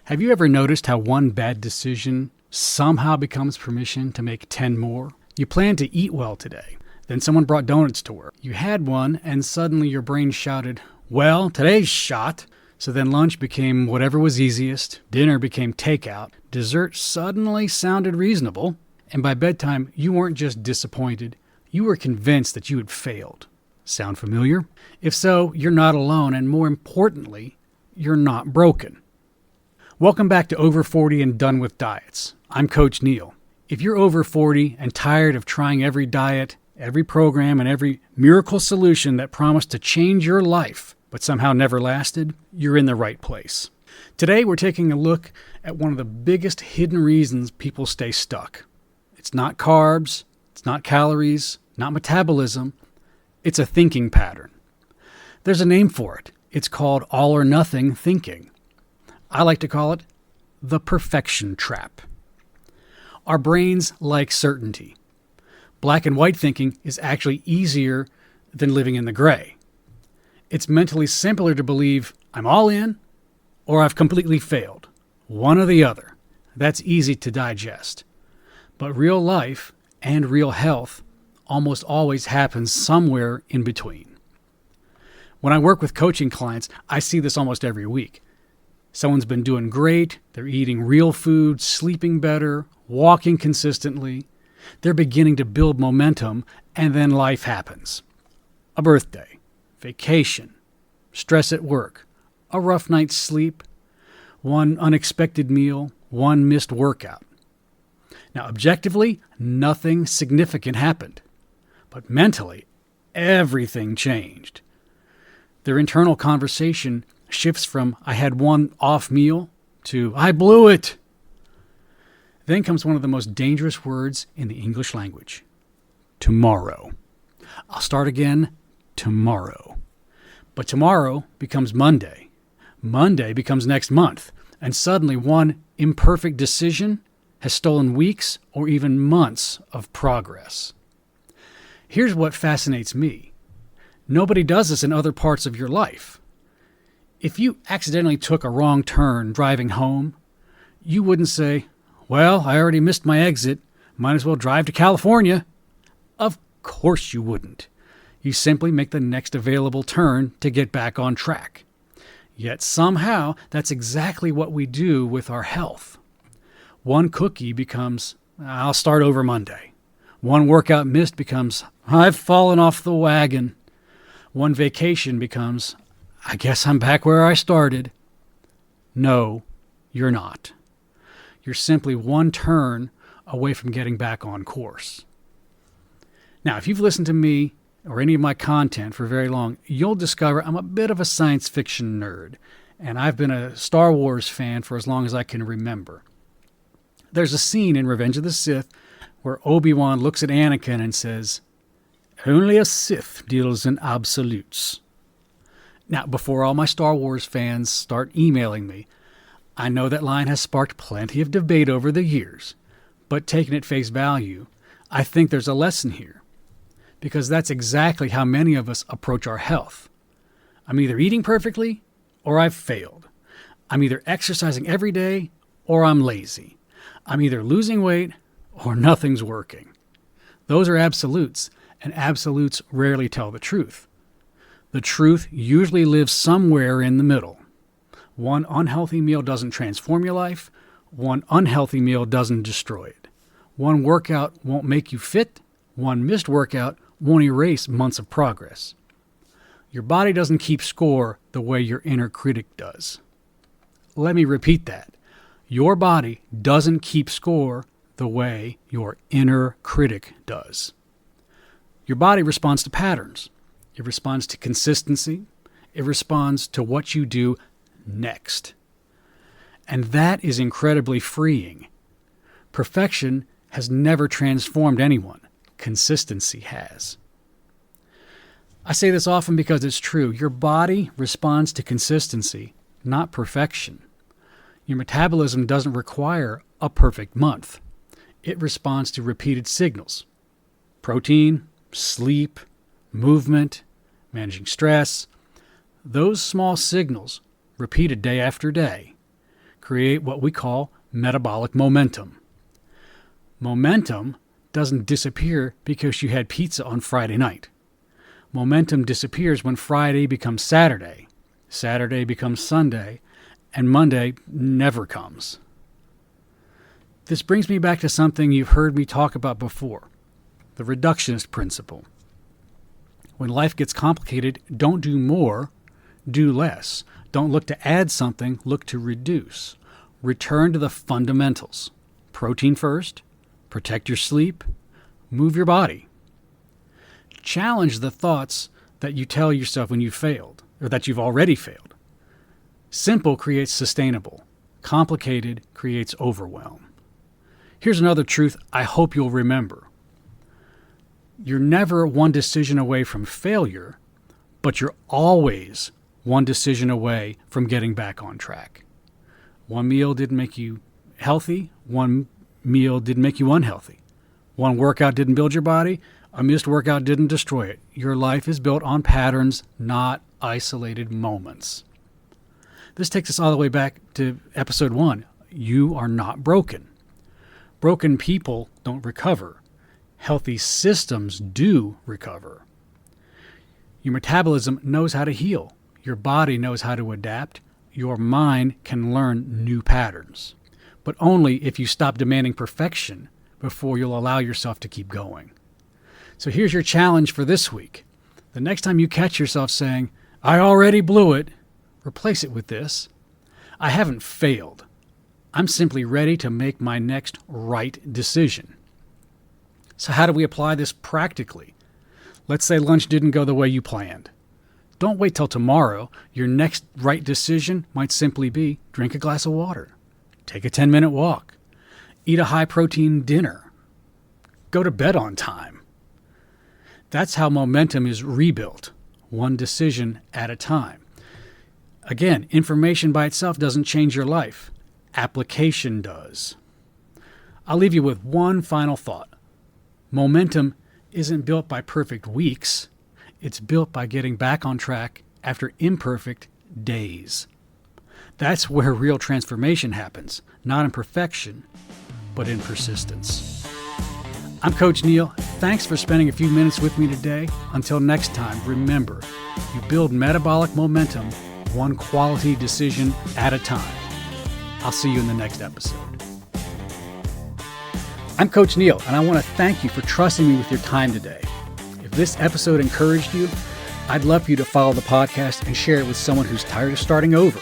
Have you ever noticed how one bad decision somehow becomes permission to make 10 more? You planned to eat well today. Then someone brought donuts to work. You had one, and suddenly your brain shouted, "Well, today's shot." So then lunch became whatever was easiest, dinner became takeout, dessert suddenly sounded reasonable, and by bedtime you weren't just disappointed, you were convinced that you had failed. Sound familiar? If so, you're not alone, and more importantly, you're not broken. Welcome back to Over 40 and Done with Diets. I'm Coach Neil. If you're over 40 and tired of trying every diet, every program, and every miracle solution that promised to change your life, but somehow never lasted, you're in the right place. Today, we're taking a look at one of the biggest hidden reasons people stay stuck. It's not carbs, it's not calories, not metabolism. It's a thinking pattern. There's a name for it. It's called all or nothing thinking. I like to call it the perfection trap. Our brains like certainty. Black and white thinking is actually easier than living in the gray. It's mentally simpler to believe I'm all in or I've completely failed. One or the other. That's easy to digest. But real life and real health almost always happens somewhere in between. When I work with coaching clients, I see this almost every week. Someone's been doing great, they're eating real food, sleeping better, walking consistently. They're beginning to build momentum, and then life happens. A birthday, vacation, stress at work, a rough night's sleep, one unexpected meal, one missed workout. Now, objectively, nothing significant happened. But mentally, everything changed. Their internal conversation shifts from "I had one off meal" to "I blew it." Then comes one of the most dangerous words in the English language: tomorrow. I'll start again tomorrow. But tomorrow becomes Monday. Monday becomes next month. And suddenly one imperfect decision has stolen weeks or even months of progress. Here's what fascinates me. Nobody does this in other parts of your life. If you accidentally took a wrong turn driving home, you wouldn't say, "Well, I already missed my exit. Might as well drive to California." Of course you wouldn't. You simply make the next available turn to get back on track. Yet somehow, that's exactly what we do with our health. One cookie becomes, "I'll start over Monday." One workout missed becomes, "I've fallen off the wagon." One vacation becomes, "I guess I'm back where I started." No, you're not. You're simply one turn away from getting back on course. Now, if you've listened to me or any of my content for very long, you'll discover I'm a bit of a science fiction nerd, and I've been a Star Wars fan for as long as I can remember. There's a scene in Revenge of the Sith where Obi-Wan looks at Anakin and says, "Only a Sith deals in absolutes." Now, before all my Star Wars fans start emailing me, I know that line has sparked plenty of debate over the years, but taken at face value, I think there's a lesson here, because that's exactly how many of us approach our health. I'm either eating perfectly or I've failed. I'm either exercising every day or I'm lazy. I'm either losing weight or nothing's working. Those are absolutes, and absolutes rarely tell the truth. The truth usually lives somewhere in the middle. One unhealthy meal doesn't transform your life. One unhealthy meal doesn't destroy it. One workout won't make you fit. One missed workout won't erase months of progress. Your body doesn't keep score the way your inner critic does. Let me repeat that. Your body doesn't keep score the way your inner critic does. Your body responds to patterns. It responds to consistency. It responds to what you do next. And that is incredibly freeing. Perfection has never transformed anyone. Consistency has. I say this often because it's true. Your body responds to consistency, not perfection. Your metabolism doesn't require a perfect month. It responds to repeated signals. Protein, sleep, movement, managing stress. Those small signals, repeated day after day, create what we call metabolic momentum. Momentum doesn't disappear because you had pizza on Friday night. Momentum disappears when Friday becomes Saturday, Saturday becomes Sunday, and Monday never comes. This brings me back to something you've heard me talk about before, the reductionist principle. When life gets complicated, don't do more, do less. Don't look to add something, look to reduce. Return to the fundamentals. Protein first, protect your sleep, move your body. Challenge the thoughts that you tell yourself when you failed, or that you've already failed. Simple creates sustainable. Complicated creates overwhelm. Here's another truth I hope you'll remember. You're never one decision away from failure, but you're always one decision away from getting back on track. One meal didn't make you healthy. One meal didn't make you unhealthy. One workout didn't build your body. A missed workout didn't destroy it. Your life is built on patterns, not isolated moments. This takes us all the way back to episode 1. You are not broken. Broken people don't recover. Healthy systems do recover. Your metabolism knows how to heal. Your body knows how to adapt. Your mind can learn new patterns, but only if you stop demanding perfection before you'll allow yourself to keep going. So here's your challenge for this week. The next time you catch yourself saying, I already blew it, replace it with this: I haven't failed. I'm simply ready to make my next right decision. So how do we apply this practically? Let's say lunch didn't go the way you planned. Don't wait till tomorrow. Your next right decision might simply be drink a glass of water, take a 10-minute walk, eat a high-protein dinner, go to bed on time. That's how momentum is rebuilt, one decision at a time. Again, information by itself doesn't change your life. Application does. I'll leave you with one final thought. Momentum isn't built by perfect weeks. It's built by getting back on track after imperfect days. That's where real transformation happens, not in perfection, but in persistence. I'm Coach Neil. Thanks for spending a few minutes with me today. Until next time, remember, you build metabolic momentum one quality decision at a time. I'll see you in the next episode. I'm Coach Neil, and I want to thank you for trusting me with your time today. If this episode encouraged you, I'd love for you to follow the podcast and share it with someone who's tired of starting over.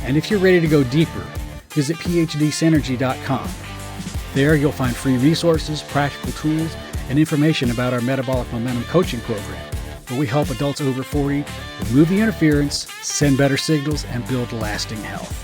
And if you're ready to go deeper, visit phdsynergy.com. There you'll find free resources, practical tools, and information about our Metabolic Momentum Coaching Program, where we help adults over 40 remove the interference, send better signals, and build lasting health.